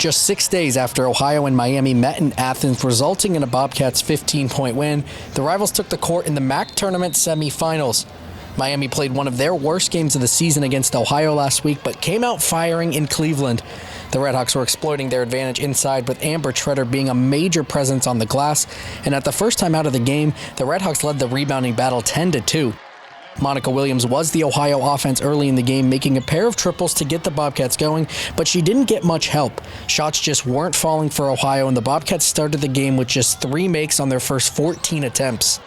just 6 days after Ohio and Miami met in Athens, resulting in a Bobcats 15-point win, the rivals took the court in the MAC Tournament Semifinals. Miami played one of their worst games of the season against Ohio last week, but came out firing in Cleveland. The Redhawks were exploiting their advantage inside, with Amber Treader being a major presence on the glass, and at the first time out of the game, the Redhawks led the rebounding battle 10-2. Monica Williams was the Ohio offense early in the game, making a pair of triples to get the Bobcats going, but she didn't get much help. Shots just weren't falling for Ohio, and the Bobcats started the game with just 3 makes on their first 14 attempts.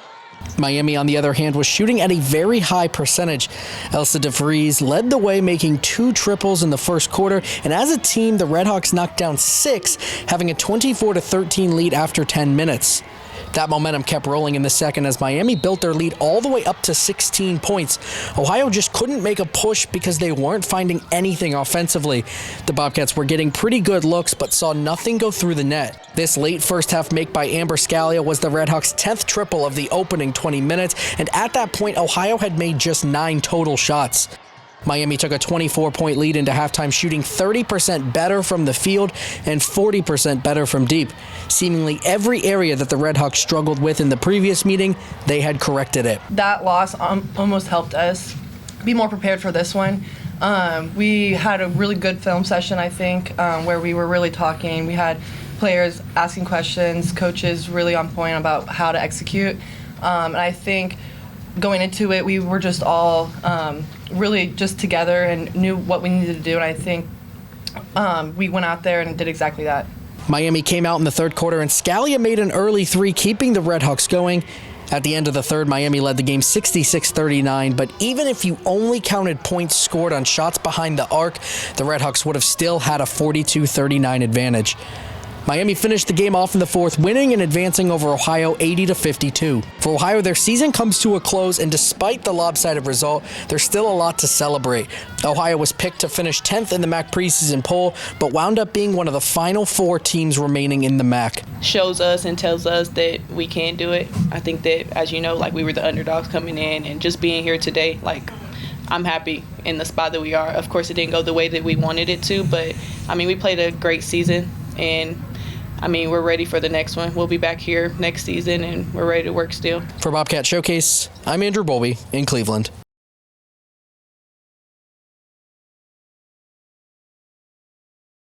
Miami, on the other hand, was shooting at a very high percentage. Elsa DeVries led the way, making 2 triples in the first quarter, and as a team, the Redhawks knocked down 6, having a 24-13 lead after 10 minutes. That momentum kept rolling in the second as Miami built their lead all the way up to 16 points. Ohio just couldn't make a push because they weren't finding anything offensively. The Bobcats were getting pretty good looks but saw nothing go through the net. This late first half make by Amber Scalia was the Redhawks' 10th triple of the opening 20 minutes, and at that point Ohio had made just 9 total shots. Miami took a 24-point lead into halftime, shooting 30% better from the field and 40% better from deep. Seemingly every area that the Redhawks struggled with in the previous meeting, they had corrected it. That loss almost helped us be more prepared for this one. We had a really good film session, I think, where we were really talking. We had players asking questions, coaches really on point about how to execute. And I think going into it, we were just all really just together and knew what we needed to do, and I think we went out there and did exactly that. Miami came out in the third quarter, and Scalia made an early 3, keeping the Redhawks going. At the end of the third, Miami led the game 66-39, but even if you only counted points scored on shots behind the arc, the Redhawks would have still had a 42-39 advantage. Miami finished the game off in the fourth, winning and advancing over Ohio 80-52. For Ohio, their season comes to a close, and despite the lopsided result, there's still a lot to celebrate. Ohio was picked to finish 10th in the MAC preseason poll, but wound up being one of the final 4 teams remaining in the MAC. Shows us and tells us that we can do it. I think that, as you know, like, we were the underdogs coming in, and just being here today, like, I'm happy in the spot that we are. Of course, it didn't go the way that we wanted it to, but, I mean, we played a great season, and I mean, we're ready for the next one. We'll be back here next season, and we're ready to work still. For Bobcat Showcase, I'm Andrew Bowlby in Cleveland.